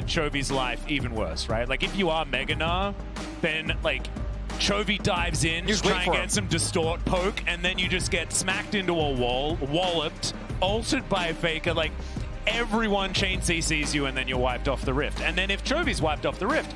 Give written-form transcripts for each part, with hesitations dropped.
Chovy's life even worse, right? Like, if you are Mega Gnar, then, like, Chovy dives in, try and get some distort poke, and then you just get smacked into a wall, walloped, ulted by a Faker. Like, everyone chain CCs you, and then you're wiped off the Rift. And then if Chovy's wiped off the Rift,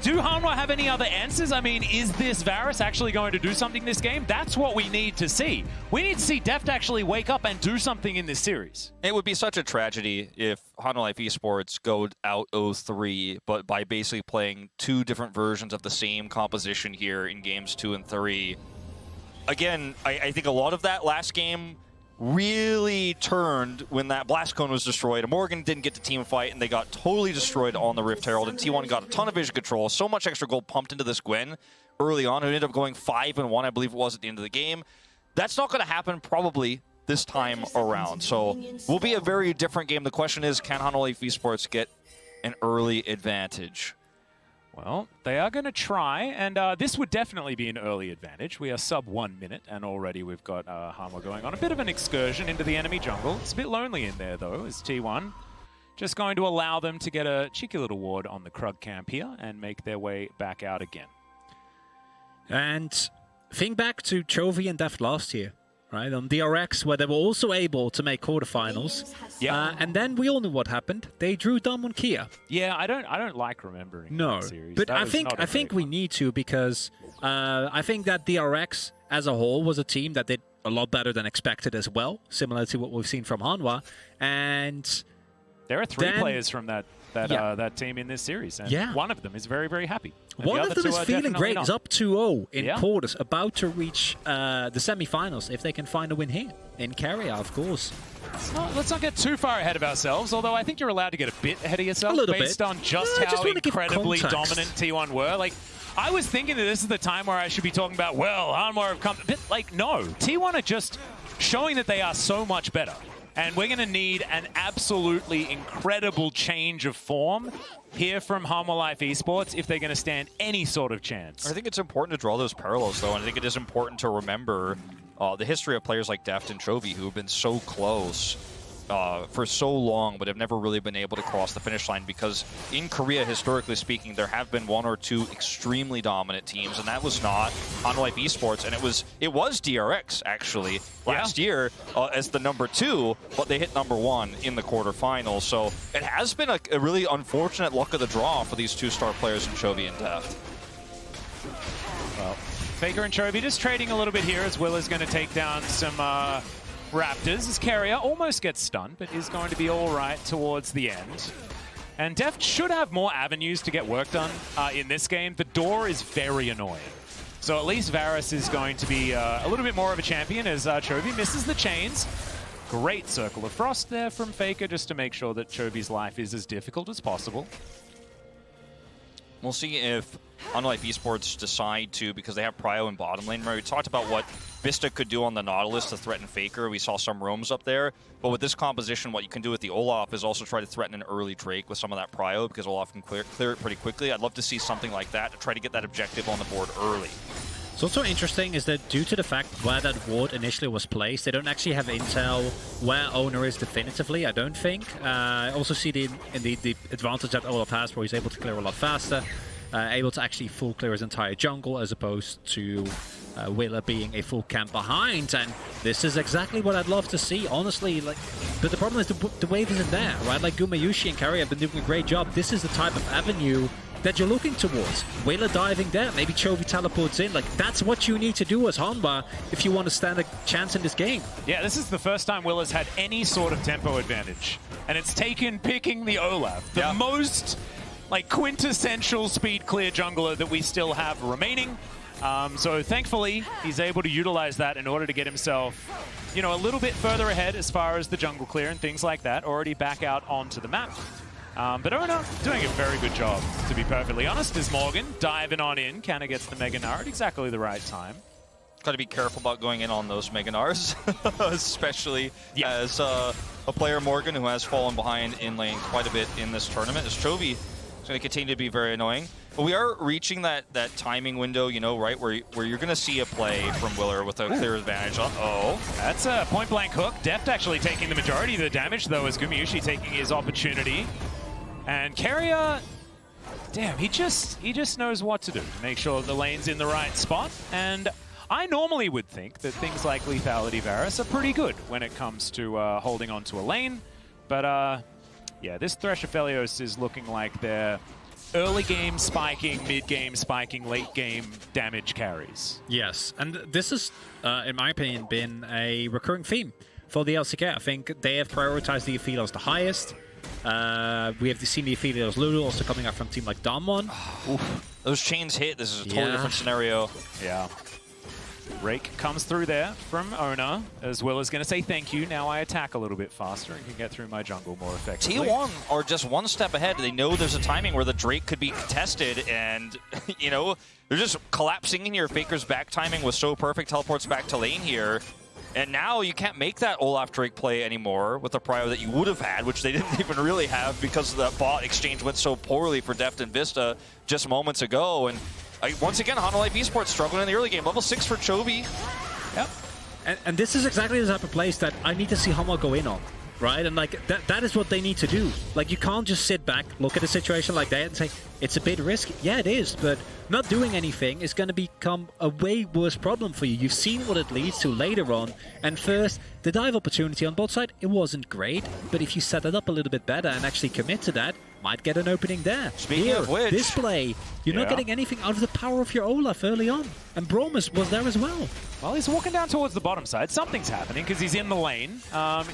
do Hanwha have any other answers? I mean, is this Varus actually going to do something this game? That's what we need to see. We need to see Deft actually wake up and do something in this series. It would be such a tragedy if Hanwha Life Esports go out 0-3, but by basically playing two different versions of the same composition here in games 2 and 3. Again, I think a lot of that last game really turned when that Blast Cone was destroyed. Morgan didn't get to team fight, and they got totally destroyed on the Rift Herald, and T1 got a ton of vision control. So much extra gold pumped into this Gwen early on, who ended up going 5-1, I believe it was, at the end of the game. That's not going to happen probably this time around. So will be a very different game. The question is, can Hanwha Life Esports get an early advantage? Well, they are going to try, and this would definitely be an early advantage. We are sub 1 minute, and already we've got Hanwha going on a bit of an excursion into the enemy jungle. It's a bit lonely in there, though, as T1 just going to allow them to get a cheeky little ward on the Krug camp here and make their way back out again. And think back to Chovy and Deft last year, right, on DRX, where they were also able to make quarterfinals. Yeah. And then we all knew what happened. They drew dumb on Kia. Yeah, I don't like remembering that series. But I think we need to, because I think that DRX as a whole was a team that did a lot better than expected as well, similar to what we've seen from Hanwha. And there are three players from that team in this series, and one of them is very, very happy. And one of them is feeling great. He's up 2-0 in quarters, about to reach the semifinals if they can find a win here in Carrier, of course. Let's not get too far ahead of ourselves, although I think you're allowed to get a bit ahead of yourself based on just how incredibly dominant T1 were. Like, I was thinking that this is the time where I should be talking about, well, Hanwha have come, but like, no, T1 are just showing that they are so much better. And we're going to need an absolutely incredible change of form here from Hanwha Life Esports if they're going to stand any sort of chance. I think it's important to draw those parallels, though, and I think it is important to remember the history of players like Deft and Chovy, who have been so close for so long, but have never really been able to cross the finish line, because in Korea, historically speaking, there have been one or two extremely dominant teams, and that was not Hanwha Life Esports, and it was DRX actually last year as the #2, but they hit #1 in the quarterfinals. So it has been a really unfortunate luck of the draw for these two-star players in Chovy and Deft. Well, Faker and Chovy just trading a little bit here, as Will is going to take down some Raptors. As Carrier almost gets stunned, but is going to be all right towards the end. And Deft should have more avenues to get work done in this game. The door is very annoying. So at least Varus is going to be a little bit more of a champion, as Chovy misses the chains. Great Circle of Frost there from Faker, just to make sure that Chovy's life is as difficult as possible. We'll see if Hanwha Life Esports decide to, because they have Prio in bottom lane. Remember, we talked about what Vista could do on the Nautilus to threaten Faker. We saw some roams up there. But with this composition, what you can do with the Olaf is also try to threaten an early Drake with some of that Prio, because Olaf can clear it pretty quickly. I'd love to see something like that to try to get that objective on the board early. What's also interesting is that due to the fact where that ward initially was placed, they don't actually have intel where owner is definitively, I don't think. I also see the advantage that Olaf has, where he's able to clear a lot faster, able to actually full clear his entire jungle, as opposed to Willa being a full camp behind. And this is exactly what I'd love to see, honestly. Like, but the problem is the wave isn't there, right? Like Gumayushi and Carrier have been doing a great job. This is the type of avenue that you're looking towards. Wailer diving there, maybe Chovy teleports in. Like, that's what you need to do as Hanwha if you want to stand a chance in this game. Yeah, this is the first time Will has had any sort of tempo advantage. And it's taken picking the Olaf, the most like quintessential speed clear jungler that we still have remaining. So thankfully, he's able to utilize that in order to get himself, you know, a little bit further ahead as far as the jungle clear and things like that, already back out onto the map. But Ona doing a very good job, to be perfectly honest, as Morgan diving on in. Kanna gets the Mega Gnar at exactly the right time. Got to be careful about going in on those Mega Gnars, especially as a player, Morgan, who has fallen behind in lane quite a bit in this tournament. As Chovy is going to continue to be very annoying. But we are reaching that timing window, you know, right, where you're going to see a play from Willer with a clear advantage. Uh-oh. That's a point-blank hook. Deft actually taking the majority of the damage, though, as Gumayushi taking his opportunity. And Carrier, damn, he just knows what to do to make sure the lane's in the right spot. And I normally would think that things like Lethality Varus are pretty good when it comes to holding on to a lane. But yeah, this Thresh Aphelios is looking like they're early game spiking, mid game spiking, late game damage carries. Yes, and this has, in my opinion, been a recurring theme for the LCK. I think they have prioritized the Aphelios the highest. We have seen the Aphelios Lulu also coming up from a team like Damwon. Those chains hit. This is a totally different scenario. Yeah. Rake comes through there from Ona, as well as going to say thank you. Now I attack a little bit faster and can get through my jungle more effectively. T1 are just one step ahead. They know there's a timing where the Drake could be contested, and, you know, they're just collapsing in here. Faker's back timing was so perfect, teleports back to lane here. And now you can't make that Olaf Drake play anymore with the prio that you would have had, which they didn't even really have because the bot exchange went so poorly for Deft and Vista just moments ago. And once again, HLE Esports struggling in the early game. Level 6 for Chovy. Yep. And this is exactly the type of place that I need to see HLE go in on, right? And like that is what they need to do. Like, you can't just sit back, look at a situation like that and say, it's a bit risky. Yeah, it is, but not doing anything is going to become a way worse problem for you. You've seen what it leads to later on. And first, the dive opportunity on bot side, it wasn't great, but if you set it up a little bit better and actually commit to that, might get an opening there. Speaking of which, this play, you're not getting anything out of the power of your Olaf early on. And Bromus was there as well. Well, he's walking down towards the bottom side. Something's happening because he's in the lane.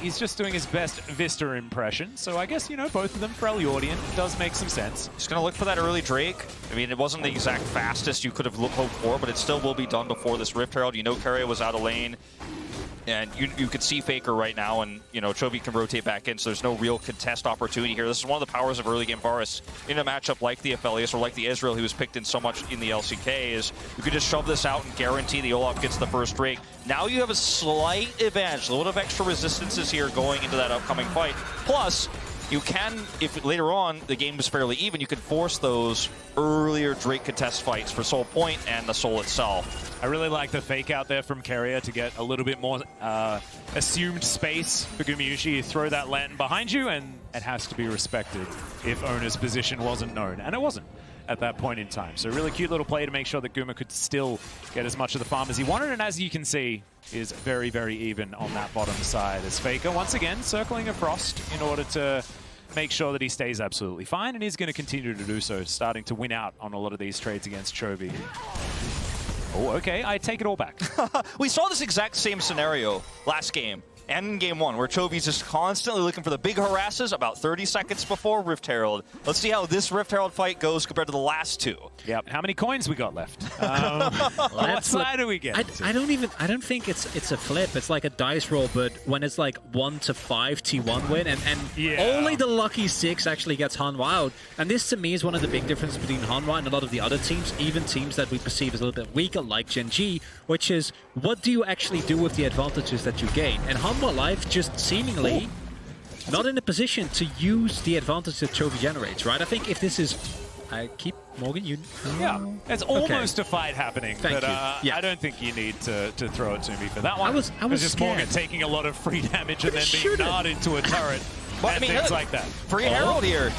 He's just doing his best Vista impression. So I guess, you know, both of them Freljordian does make some sense. He's going to look for that early Drake. I mean, it wasn't the exact fastest you could have hoped for, but it still will be done before this Rift Herald. You know Carrier was out of lane. And you could see Faker right now, and, you know, Chovy can rotate back in, so there's no real contest opportunity here. This is one of the powers of early game Varus in a matchup like the Aphelios or like the Ezreal, who was picked in so much in the LCK, is you could just shove this out and guarantee the Olaf gets the first Drake. Now you have a slight advantage, a little bit of extra resistances here going into that upcoming fight. Plus, you can, if later on the game is fairly even, you can force those earlier Drake contest fights for Soul Point and the Soul itself. I really like the fake out there from Carrier to get a little bit more assumed space for Gumayusi. You throw that lantern behind you, and it has to be respected if Ona's position wasn't known. And it wasn't at that point in time. So really cute little play to make sure that Guma could still get as much of the farm as he wanted. And as you can see, is very, very even on that bottom side. As Faker, once again, circling a Frost in order to make sure that he stays absolutely fine. And he's going to continue to do so, starting to win out on a lot of these trades against Chovy. Oh, okay, I take it all back. We saw this exact same scenario last game and in game one, where Chovy's just constantly looking for the big harasses about 30 seconds before Rift Herald. Let's see how this Rift Herald fight goes compared to the last two. Yep. How many coins we got left? What side do we get? I don't think it's a flip. It's like a dice roll, but when it's like 1 to 5 T1 win, and only the lucky 6 actually gets Hanwha out. And this to me is one of the big differences between Hanwha and a lot of the other teams, even teams that we perceive as a little bit weaker, like gen.g, which is, what do you actually do with the advantages that you gain? And Hanwha Life just seemingly not in a position to use the advantage that Chovy generates, right? I think if this is... Morgan, you... Yeah, it's almost a fight happening, Thank but you. I don't think you need to throw it to me for that one. I was just scared. Morgan taking a lot of free damage and then being gnawed into a turret and things like that. Free Herald here.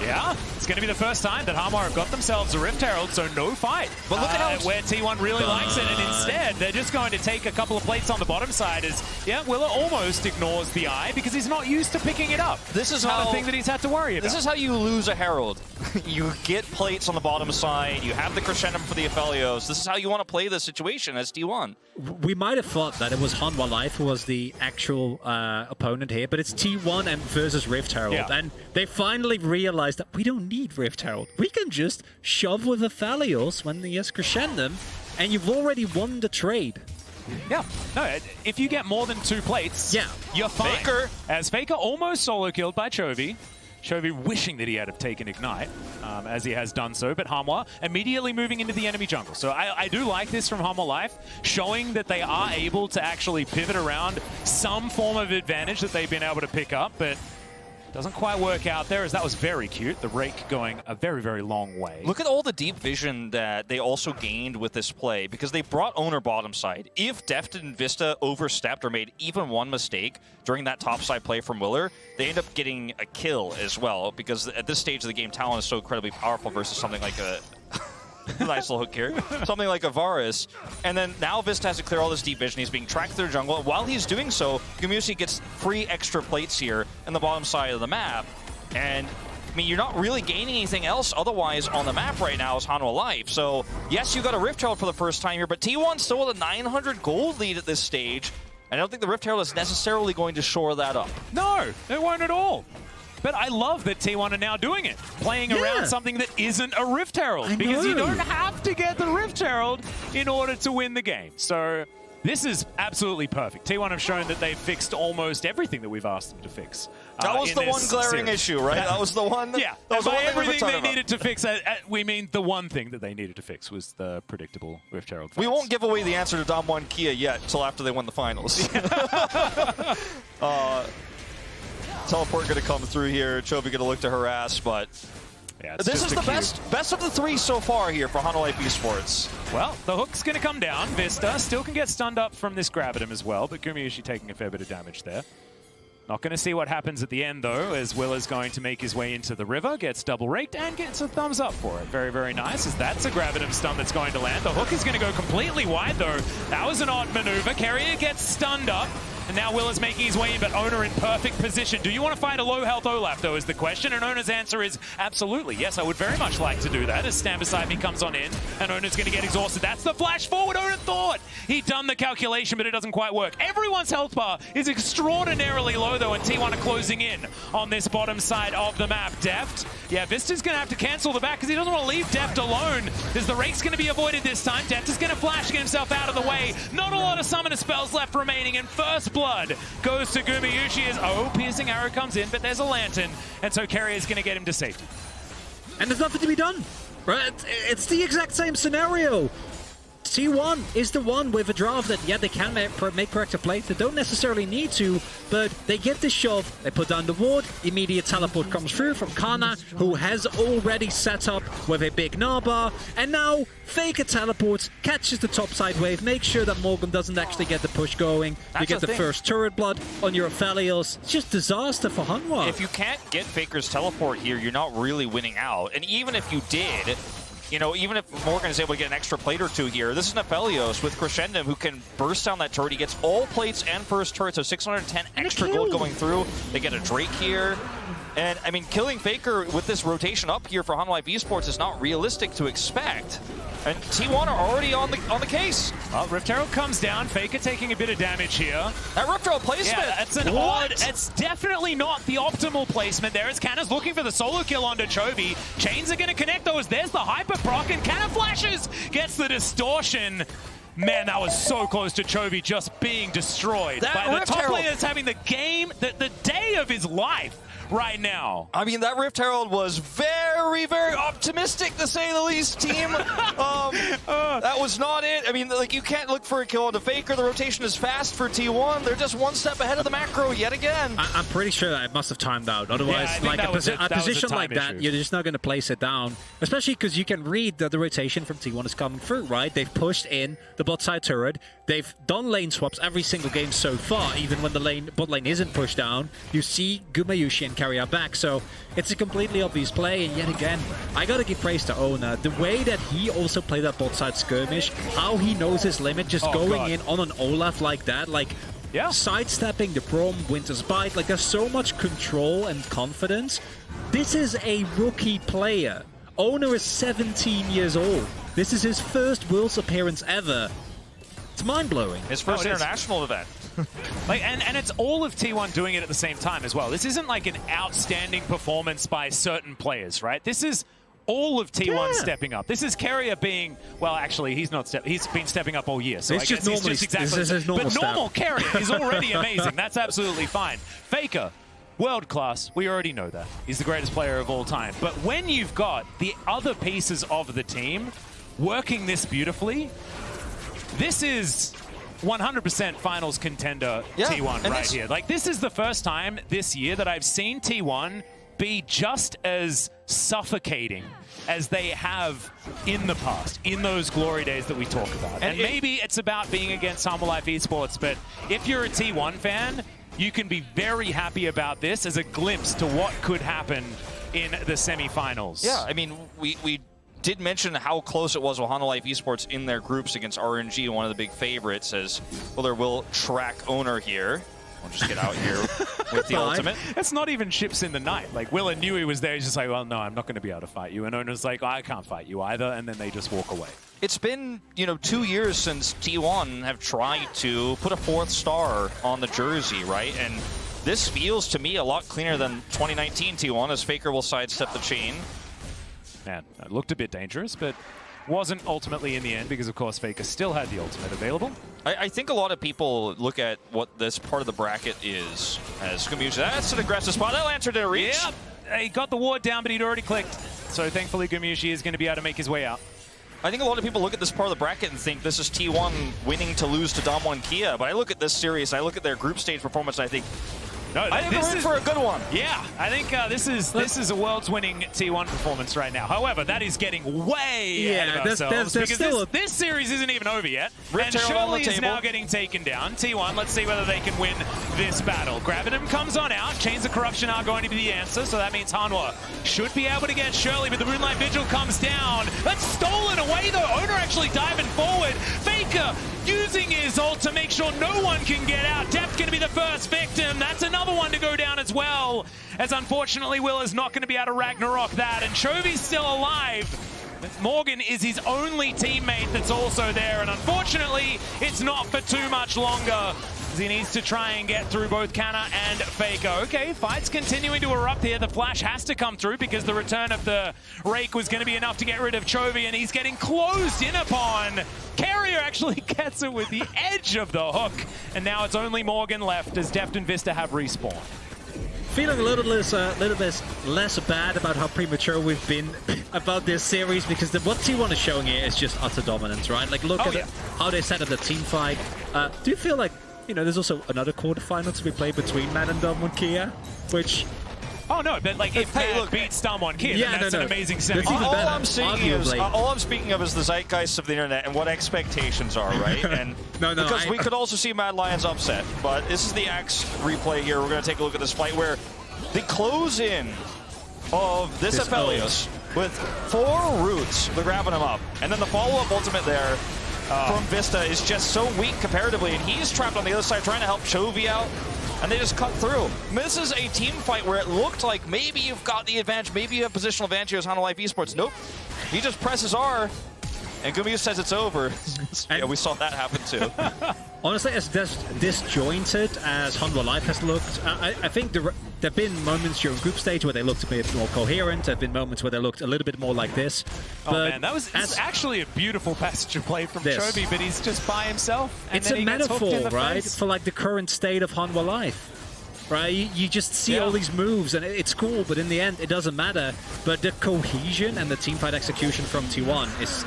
Yeah, it's going to be the first time that HLE have got themselves a Rift Herald, so no fight. But look at how where T1 really likes it, and instead they're just going to take a couple of plates on the bottom side. As Willer almost ignores the eye because he's not used to picking it up. This is not a thing that he's had to worry about. This is how you lose a Herald. You get plates on the bottom side. You have the Crescendum for the Aphelios. This is how you want to play the situation as T1. We might have thought that it was Hanwha Life who was the actual opponent here, but it's T1 and versus Rift Herald. Yeah. And they finally realized that we don't need Rift Herald. We can just shove with Aphelios when he has Crescendum, and you've already won the trade. Yeah, no, if you get more than 2 plates, you're fine. Faker. As Faker almost solo killed by Chovy. Chovy wishing that he had have taken Ignite, as he has done so, but HLE immediately moving into the enemy jungle. So I do like this from HLE Life, showing that they are able to actually pivot around some form of advantage that they've been able to pick up, but Doesn't quite work out there, as that was very cute. The rake going a very, very long way. Look at all the deep vision that they also gained with this play, because they brought Owner bottom side. If Deft and Vista overstepped or made even one mistake during that top side play from Willer, they end up getting a kill as well, because at this stage of the game, Talon is so incredibly powerful versus something like a... nice little hook here. Something like a Varus. And then now Vista has to clear all this deep vision. He's being tracked through jungle. While he's doing so, Gumusi gets 3 extra plates here in the bottom side of the map. And, I mean, you're not really gaining anything else otherwise on the map right now as Hanwha Life. So, yes, you got a Rift Herald for the first time here, but T1 still with a 900 gold lead at this stage. And I don't think the Rift Herald is necessarily going to shore that up. No, it won't at all. But I love that T1 are now doing it, playing around something that isn't a Rift Herald, because you don't have to get the Rift Herald in order to win the game. So this is absolutely perfect. T1 have shown that they've fixed almost everything that we've asked them to fix. That was the one glaring issue, right? That was the one. Yeah, that was by the one everything they needed to fix, we mean the one thing that they needed to fix was the predictable Rift Herald fights. We won't give away the answer to Dom 1 Kia yet until after they win the finals. Teleport going to come through here. Chovy going to look to harass, but yeah, this is the best of the 3 so far here for Hanwha Life Esports. Well, the hook's going to come down. Vista still can get stunned up from this Gravitum as well, but Gumayushi taking a fair bit of damage there. Not going to see what happens at the end, though, as Will is going to make his way into the river, gets double raked, and gets a thumbs up for it. Very, very nice, as that's a Gravitum stun that's going to land. The hook is going to go completely wide, though. That was an odd maneuver. Carrier gets stunned up. And now Will is making his way in, but Owner in perfect position. Do you want to fight a low-health Olaf, though, is the question? And Owner's answer is absolutely. Yes, I would very much like to do that, as Stand Beside Me comes on in, and Owner's going to get exhausted. That's the flash forward. Owner thought he'd done the calculation, but it doesn't quite work. Everyone's health bar is extraordinarily low, though, and T1 are closing in on this bottom side of the map. Deft, yeah, Vista's going to have to cancel the back, because he doesn't want to leave Deft alone, as the rake's going to be avoided this time. Deft is going to flash, get himself out of the way. Not a lot of summoner spells left remaining, and first blood goes to Gumayushi as piercing arrow comes in, but there's a lantern, and so Carrier's going to get him to safety. And there's nothing to be done, right? It's the exact same scenario. T1 is the one with a draft that, yeah, they can make corrective plays. They don't necessarily need to, but they get the shove, they put down the ward, immediate teleport comes through from Kana, who has already set up with a big Narbar, and now Faker teleports, catches the top side wave, makes sure that Morgan doesn't actually get the push going. You get the first turret blood on your Aphelios. It's just disaster for Hanwha. If you can't get Faker's teleport here, you're not really winning out. And even if you did, you know, even if Morgan is able to get an extra plate or 2 here, this is an Aphelios with Crescendum who can burst down that turret. He gets all plates and first turret, so 610 extra gold going through. They get a Drake here. And, I mean, killing Faker with this rotation up here for Hanwha Life Esports is not realistic to expect. And T1 are already on the case. Well, Rift Herald comes down. Faker taking a bit of damage here. That Rift Herald placement. Yeah, that's an odd. It's definitely not the optimal placement there. As Canna's looking for the solo kill onto Chovy. Chains are going to connect though, as there's the hyper proc, and Canna flashes, gets the distortion. Man, that was so close to Chovy just being destroyed by the top laner that's having the game, the day of his life right now. I mean, that Rift Herald was very, very optimistic, to say the least, team. That was not it. I mean, like, you can't look for a kill on the Faker. The rotation is fast for T1. They're just one step ahead of the macro yet again. I'm pretty sure that it must have timed out. Otherwise, yeah, like a position like that, you're just not going to place it down. Especially because you can read that the rotation from T1 is coming through, right? They've pushed in the bot side turret. They've done lane swaps every single game so far, even when the bot lane isn't pushed down. You see Gumayushi and Carrier back, so it's a completely obvious play. And yet again, I gotta give praise to Owner. The way that he also played that bot side skirmish, how he knows his limit, just going in on an Olaf like that, like sidestepping the Prom, Winter's Bite, like there's so much control and confidence. This is a rookie player. Owner is 17 years old. This is his first Worlds appearance ever. It's mind-blowing. His first international event. Like, and it's all of T1 doing it at the same time as well. This isn't like an outstanding performance by certain players, right? This is all of T1 stepping up. This is Carrier being, well, actually, he's been stepping up all year. So I guess he's just exactly. This is normal but normal Carrier is already amazing. That's absolutely fine. Faker, world class. We already know that. He's the greatest player of all time. But when you've got the other pieces of the team working this beautifully, this is 100% finals contender T1 right here. Like, this is the first time this year that I've seen T1 be just as suffocating as they have in the past, in those glory days that we talk about. And maybe it's about being against Humble Life Esports, but if you're a T1 fan, you can be very happy about this as a glimpse to what could happen in the semifinals. Yeah, I mean, we did mention how close it was with Humble Life Esports in their groups against RNG, one of the big favorites, as well. There will track owner here. I'll just get out here with the ultimate. It's not even ships in the night. Like, Willa knew he was there. He's just like, well, no, I'm not going to be able to fight you. And owner's like, I can't fight you either. And then they just walk away. It's been, 2 years since T1 have tried to put a 4th star on the jersey, right? And this feels to me a lot cleaner than 2019 T1, as Faker will sidestep the chain. Man, it looked a bit dangerous, but wasn't ultimately in the end because, of course, Faker still had the ultimate available. I think a lot of people look at what this part of the bracket is as Gumushi. That's an aggressive spot. That Lancer didn't reach. Yep, he got the ward down, but he'd already clicked. So thankfully, Gumushi is going to be able to make his way out. I think a lot of people look at this part of the bracket and think this is T1 winning to lose to Dom1 Kia, but I look at this series, I look at their group stage performance, and I think, I think they're in for a good one. Yeah, I think this is a world's winning T1 performance right now. However, that is getting way ahead of ourselves because this series isn't even over yet. And Shirley is now getting taken down. T1, let's see whether they can win this battle. Gravitum comes on out. Chains of Corruption are going to be the answer, so that means Hanwha should be able to get Shirley, but the Moonlight Vigil comes down. That's stolen away, though. Owner actually diving forward. Faker using his ult to make sure no one can get out. Depth going to be the first victim. That's another one to go down as well, as unfortunately Will is not going to be able to Ragnarok that, and Chovy's still alive. Morgan is his only teammate that's also there, and unfortunately it's not for too much longer, as he needs to try and get through both Canna and Faker. Okay, fight's continuing to erupt here. The flash has to come through because the return of the Rake was going to be enough to get rid of Chovy, and he's getting closed in upon. Carrier actually gets it with the edge of the hook, and now it's only Morgan left as Deft and Vista have respawned. Feeling a little bit less bad about how premature we've been about this series, because what T1 is showing here is just utter dominance, right? Like, look at how they set up the team fight. Do you feel like, there's also another quarterfinal to be played between Mad and Dom1 Kia, which... Oh no, but like if Mad beats Dom1 Kia, then that's an amazing semi. All I'm speaking of is the zeitgeist of the internet and what expectations are, right? And because we could also see Mad Lions upset, but this is the Axe replay here. We're going to take a look at this fight where the close-in of this Aphelios with 4 roots, they're grabbing him up, and then the follow-up ultimate there from Vista is just so weak comparatively, and he's trapped on the other side trying to help Chovy out. And they just cut through. I mean, this is a team fight where it looked like maybe you've got the advantage, maybe you have positional advantage here as Humble Life Esports. Nope. He just presses R, and Gumushi says it's over. Yeah, we saw that happen too. Honestly, as disjointed as Humble Life has looked, I think there have been moments during group stage where they looked a bit more coherent. There have been moments where they looked a little bit more like this. Oh man, that was actually a beautiful passage of play from Chovy, but he's just by himself. And it's a metaphor, right, for like the current state of Humble Life. Right, you just see all these moves, and it's cool, but in the end, it doesn't matter. But the cohesion and the teamfight execution from T1 is...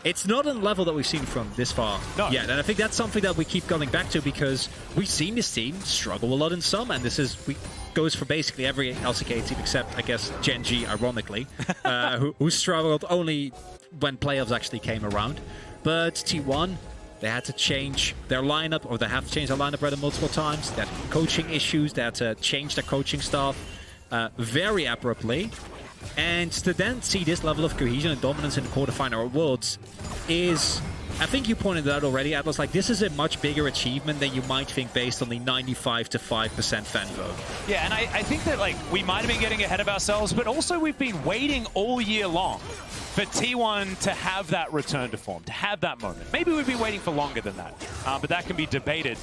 It's not on the level that we've seen from this far yet, and I think that's something that we keep going back to because we've seen this team struggle a lot in some, and this goes for basically every LCK team except, I guess, Gen.g, ironically, who struggled only when playoffs actually came around. But T1, they had to change their lineup, or they have to change their lineup rather multiple times. They had coaching issues, they had to change their coaching staff very abruptly. And to then see this level of cohesion and dominance in the quarterfinal of Worlds is, I think you pointed it out already, Atlas, like this is a much bigger achievement than you might think based on the 95 to 5% fan vote. Yeah, and I think that like we might have been getting ahead of ourselves, but also we've been waiting all year long for T1 to have that return to form, to have that moment. Maybe we've been waiting for longer than that, but that can be debated.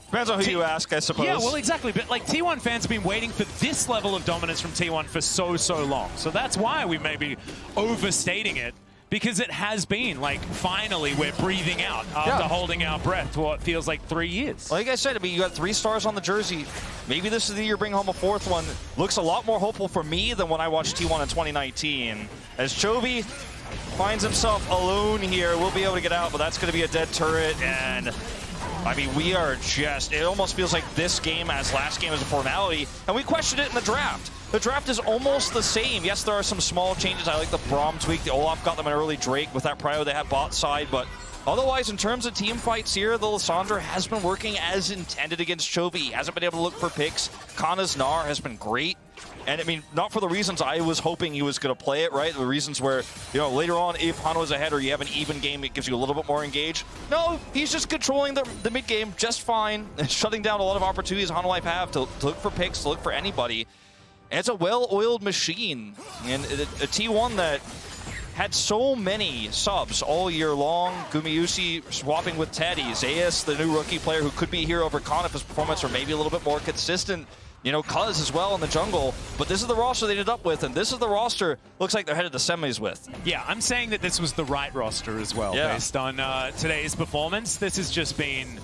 Depends on who you ask, I suppose. Yeah, well, exactly. But like T1 fans have been waiting for this level of dominance from T1 for so long. So that's why we may be overstating it, because it has been like finally we're breathing out after holding our breath for what feels like 3 years. Like I said, I mean, you got 3 stars on the jersey. Maybe this is the year bring home a 4th one. Looks a lot more hopeful for me than when I watched T1 in 2019. As Chovy, finds himself alone here. We'll be able to get out, but that's going to be a dead turret. And I mean, we are just, it almost feels like this game as last game is a formality. And we questioned it in the draft. The draft is almost the same. Yes, there are some small changes. I like the Braum tweak. The Olaf got them an early Drake with that prio they had bot side. But otherwise, in terms of team fights here, the Lissandra has been working as intended against Chovy. He hasn't been able to look for picks. Kana's Gnar has been great. And I mean, not for the reasons I was hoping he was going to play it, right? The reasons where, you know, later on, if Hano is ahead or you have an even game, it gives you a little bit more engaged. No, he's just controlling the mid game just fine, shutting down a lot of opportunities HonoLife have to look for picks, to look for anybody. And it's a well-oiled machine. And a T1 that had so many subs all year long. Gumayusi swapping with Teddy. Zayas, the new rookie player who could be here over Khan if his performance were maybe a little bit more consistent. You know, Cuz as well in the jungle. But this is the roster they ended up with, and this is the roster looks like they're headed to semis with. Yeah, I'm saying that this was the right roster as well, based on today's performance. This has just been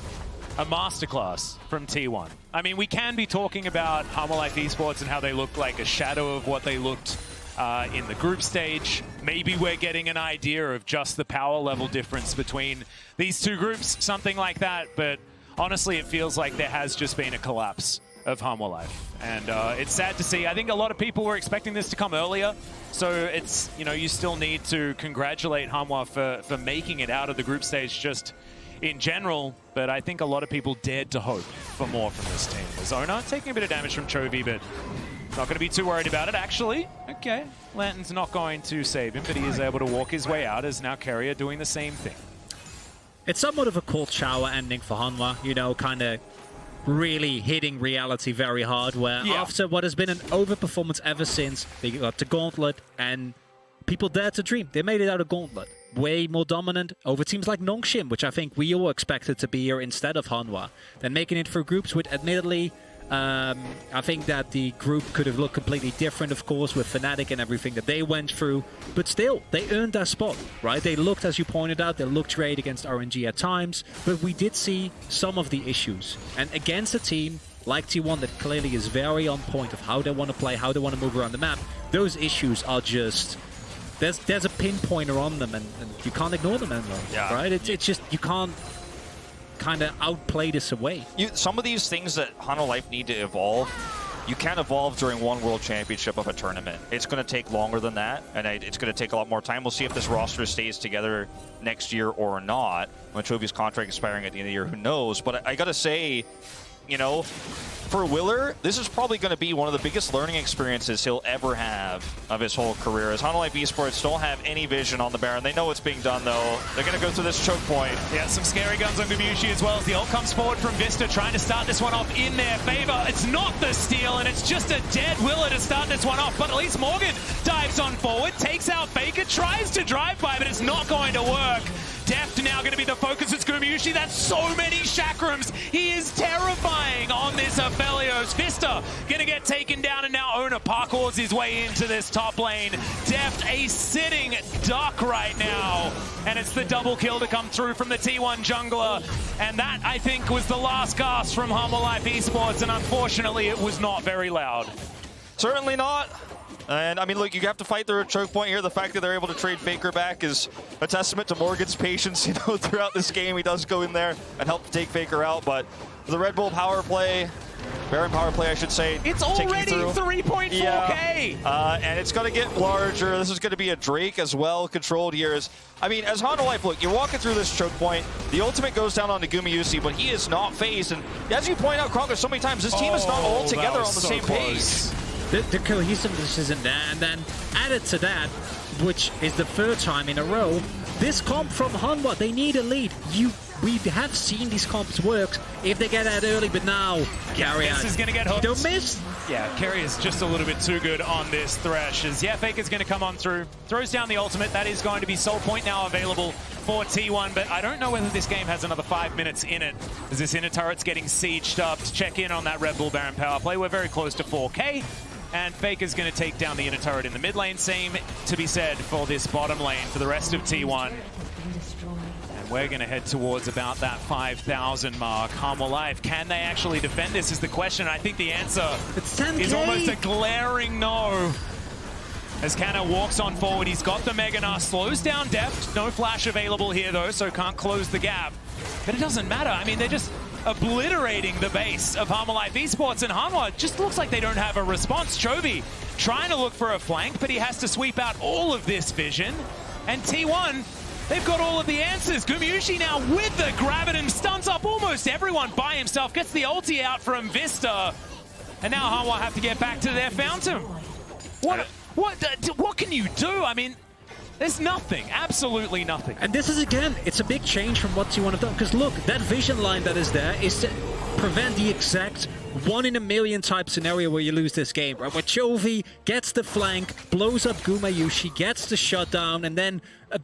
a masterclass from T1. I mean, we can be talking about HonoLife Esports and how they look like a shadow of what they looked in the group stage. Maybe we're getting an idea of just the power level difference between these two groups, something like that. But honestly, it feels like there has just been a collapse of HonoLife. And it's sad to see. I think a lot of people were expecting this to come earlier. So it's, you know, you still need to congratulate Hanwha for making it out of the group stage just in general. But I think a lot of people dared to hope for more from this team. Zona taking a bit of damage from Chovy, but not going to be too worried about it, actually. Okay, Lantern's not going to save him, but he is able to walk his way out as now Carrier doing the same thing. It's somewhat of a cold shower ending for Hanwha, you know, kind of really hitting reality very hard, where after what has been an overperformance ever since they got to Gauntlet and people dared to dream. They made it out of Gauntlet. Way more dominant over teams like Nongshim, which I think we all expected to be here instead of Hanwha. Then making it through groups with, admittedly, I think that the group could have looked completely different, of course, with Fnatic and everything that they went through. But still, they earned their spot, right? They looked, as you pointed out, they looked great against RNG at times. But we did see some of the issues. And against a team like T1 that clearly is very on point of how they want to play, how they want to move around the map, those issues are just... There's a pinpointer on them, and you can't ignore them anymore, right? It's just, you can't kind of outplay this away. Some of these things that HonoLife need to evolve, you can't evolve during one World Championship of a tournament. It's going to take longer than that, and it's going to take a lot more time. We'll see if this roster stays together next year or not. When Chovy's contract expiring at the end of the year, who knows? But I got to say, you know, for Willer, this is probably going to be one of the biggest learning experiences he'll ever have of his whole career. As HonoLife Esports don't have any vision on the Baron. They know what's being done, though. They're going to go through this choke point. Yeah, some scary guns on Gumayusi as well as the ult comes forward from Vista, trying to start this one off in their favor. It's not the steal, and it's just a dead Willer to start this one off. But at least Morgan dives on forward, takes out Faker, tries to drive by, but it's not going to work. Deft now going to be the focus. It's Gumayusi. That's so many chakrams. He is terrifying on this Aphelios. Vista going to get taken down, and now Owner parkours his way into this top lane. Deft a sitting duck right now. And it's the double kill to come through from the T1 jungler. And that, I think, was the last gasp from HonoLife Esports. And unfortunately, it was not very loud. Certainly not. And, I mean, look, you have to fight their choke point here. The fact that they're able to trade Faker back is a testament to Morgan's patience, you know, throughout this game. He does go in there and help take Faker out, but the Red Bull power play, Baron power play, I should say. It's already 3.4K! And it's going to get larger. This is going to be a Drake as well, controlled here. I mean, as HonoLife, look, you're walking through this choke point. The ultimate goes down onto Gumayusi, but he is not phased. And as you point out, Kronk, so many times, this team is not all together on the same pace. The cohesiveness isn't there, and then added to that, which is the third time in a row, this comp from Hanwha, they need a lead. We have seen these comps work if they get out early, but now Carrier is going to get hooked. Don't miss. Yeah, Carrier is just a little bit too good on this Thresh. As Faker's going to come on through, throws down the ultimate. That is going to be Soul Point now available for T1, but I don't know whether this game has another 5 minutes in it, as this inner turret's getting sieged up. To check in on that Red Bull Baron power play, we're very close to 4K. And Faker's going to take down the inner turret in the mid lane. Same to be said for this bottom lane for the rest of T1. And we're going to head towards about that 5,000 mark. HonoLife, can they actually defend this is the question. I think the answer is almost a glaring no. As Canna walks on forward, he's got the Meganar, slows down Deft. No flash available here though, so can't close the gap. But it doesn't matter. I mean, they're just obliterating the base of Harmalife Esports, and Hanwha just looks like they don't have a response. Chovy trying to look for a flank, but he has to sweep out all of this vision. And T1, they've got all of the answers. Gumayusi now with the Graviton stuns up almost everyone by himself, gets the ulti out from Vista. And now Hanwha have to get back to their fountain. What can you do? I mean, there's nothing, absolutely nothing. And this is, again, it's a big change from what you want to do. Because look, that vision line that is there is to prevent the exact 1 in a million type scenario where you lose this game, right? Where Chovy gets the flank, blows up Gumayusi, gets the shutdown, and then a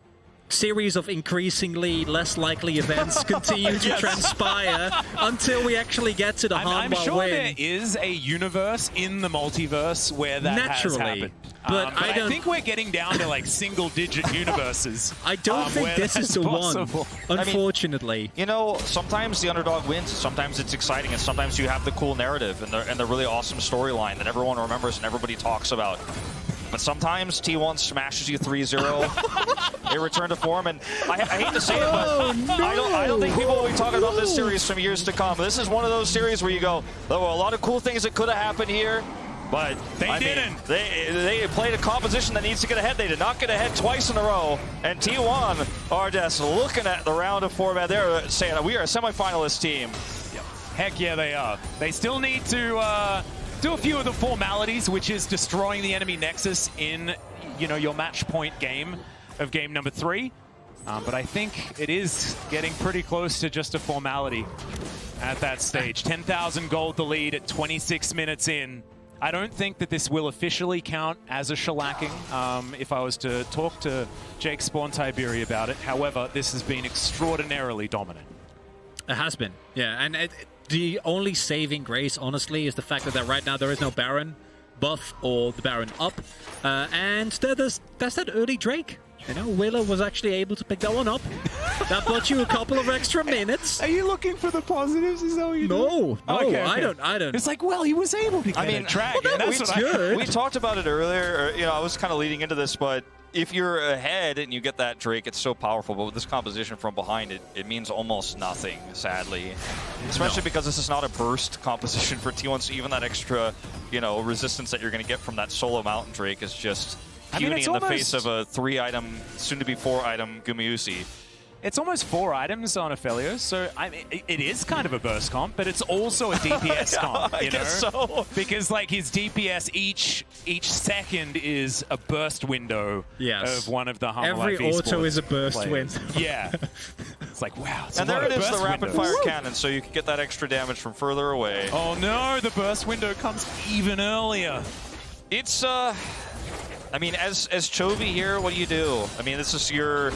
series of increasingly less likely events continue to transpire until we actually get to the Hanwha I'm sure win. there is a universe in the multiverse where that has happened. But I think we're getting down to like single-digit universes. I don't think this is the possible. one, unfortunately. I mean, you know, sometimes the underdog wins, sometimes it's exciting, and sometimes you have the cool narrative and the really awesome storyline that everyone remembers and everybody talks about. But sometimes T1 smashes you 3-0, they return to form, and I hate to say it, but I don't think people will be talking about this series from years to come. This is one of those series where you go, there were a lot of cool things that could have happened here, but they didn't. They played a composition that needs to get ahead. They did not get ahead twice in a row, and T1 are just looking at the round of format. They're saying, we are a semifinalist team. Yep. Heck yeah, they are. They still need to do a few of the formalities, which is destroying the enemy nexus in, you know, your match point game of game number 3. But I think it is getting pretty close to just a formality at that stage. 10,000 gold the lead at 26 minutes in. I don't think that this will officially count as a shellacking if I was to talk to Jake Spawn Tiberi about it. However, this has been extraordinarily dominant. It has been, yeah. And the only saving grace, honestly, is the fact that right now there is no Baron buff or the Baron up. And that's that early Drake. You know, Willow was actually able to pick that one up. That bought you a couple of extra minutes. Are you looking for the positives? Is that what you do? No, okay. I don't. It's like, well, he was able to get a dragon. That's what good. We talked about it earlier. You know, I was kind of leading into this, but if you're ahead and you get that Drake, it's so powerful. But with this composition from behind it means almost nothing, sadly. Especially because this is not a burst composition for T1, so even that extra, you know, resistance that you're going to get from that solo Mountain Drake is just puny in the face of a 3-item, soon-to-be 4-item Gumayusi. It's almost 4 items on Aphelios, so I mean, it is kind of a burst comp, but it's also a DPS comp, you know? I guess so. Because like his DPS each second is a burst window of one of the Hanwha Every auto is a burst window. Yeah. It's like, wow. It's and there it is, the rapid-fire cannon, so you can get that extra damage from further away. Oh no, the burst window comes even earlier. It's, I mean, as Chovy here, what do you do? I mean, this is You're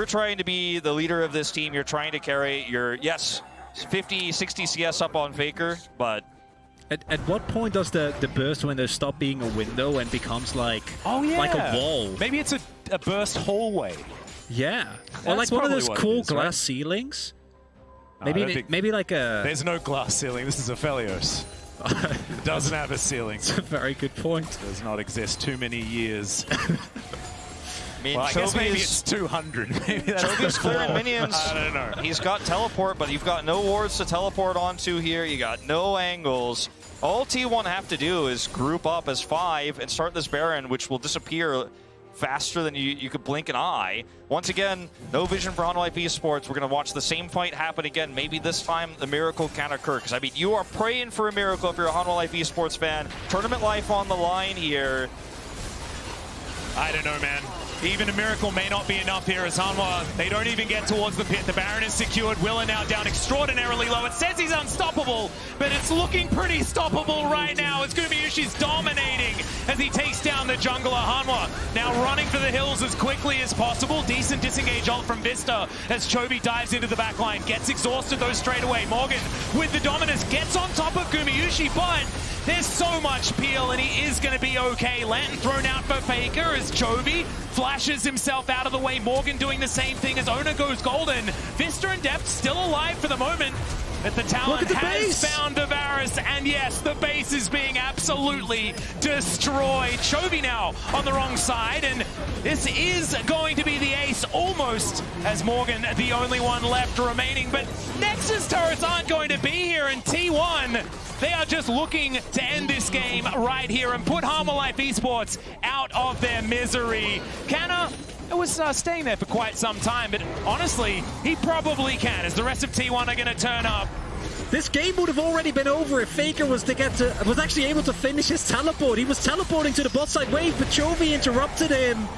trying to be the leader of this team. You're trying to carry your, yes, 50, 60 CS up on Faker, but... At what point does the burst window stop being a window and becomes like, like a wall? Maybe it's a burst hallway. Yeah. Or like one of those cool glass ceilings. Maybe like a... There's no glass ceiling. This is Aphelios. It doesn't have a ceiling. It's a very good point. It does not exist too many years. I mean, well, I guess maybe it's 200. Maybe that's Chovy's clearing minions. I don't know. He's got teleport, but you've got no wards to teleport onto here. You got no angles. All T1 have to do is group up as 5 and start this Baron, which will disappear faster than you could blink an eye. Once again, no vision for Hanwha Esports. We're going to watch the same fight happen again. Maybe this time the miracle can occur. Because, I mean, you are praying for a miracle if you're a Hanwha Esports fan. Tournament life on the line here. I don't know, man. Even a miracle may not be enough here as Hanwha. They don't even get towards the pit. The Baron is secured. Willa now down extraordinarily low. It says he's unstoppable, but it's looking pretty stoppable right now as Gumayushi's dominating as he takes down the jungler. Hanwha now running for the hills as quickly as possible. Decent disengage ult from Vista as Chovy dives into the backline. Gets exhausted though straight away. Morgan with the dominance gets on top of Gumayusi, but there's so much peel and he is going to be okay. Lantern thrown out for Faker as Chovy flashes himself out of the way. Morgan doing the same thing as Ona goes golden. Vista and Depth still alive for the moment. But the talent has found Avaris, and yes, the base is being absolutely destroyed. Chovy now on the wrong side, and this is going to be the ace almost, as Morgan the only one left remaining. But Nexus turrets aren't going to be here, and T1, they are just looking to end this game right here and put Harmolife Esports out of their misery. Canna was staying there for quite some time, but honestly, he probably can, as the rest of T1 are going to turn up. This game would have already been over if Faker was actually able to finish his teleport. He was teleporting to the bot side wave, but Chovy interrupted him.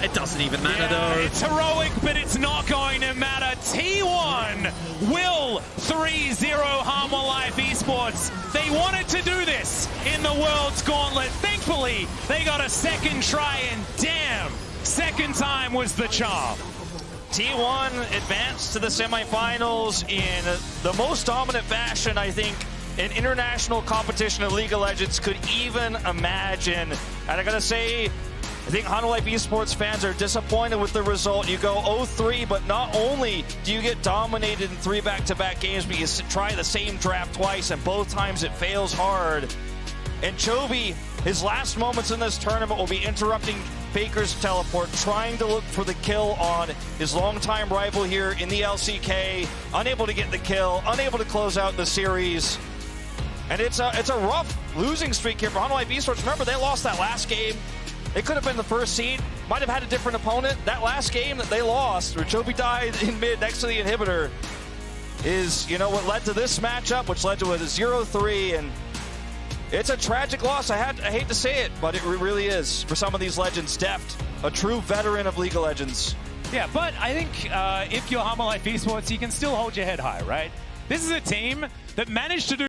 It doesn't even matter though. It's heroic, but it's not going to matter. T1 will 3-0 Harmolife Esports. They wanted to do this in the World's Gauntlet. Thankfully, they got a second try, and damn, second time was the charm. T1 advanced to the semifinals in the most dominant fashion, I think, an international competition of League of Legends could even imagine. And I gotta say, I think Harmolife Esports fans are disappointed with the result. You go 0-3, but not only do you get dominated in 3 back-to-back games, but you try the same draft twice, and both times it fails hard. And Chovy, his last moments in this tournament will be interrupting Faker's teleport, trying to look for the kill on his longtime rival here in the LCK, unable to get the kill, unable to close out the series. And it's a rough losing streak here for Harmolife Esports. Remember, they lost that last game. It could have been the first seed, might have had a different opponent. That last game that they lost, where Chovy died in mid next to the inhibitor, is, you know, what led to this matchup, which led to a 0-3, and it's a tragic loss. I hate to say it, but it really is for some of these legends. Deft, a true veteran of League of Legends. Yeah, but I think if you're Harmolife Esports, you can still hold your head high, right? This is a team that managed to do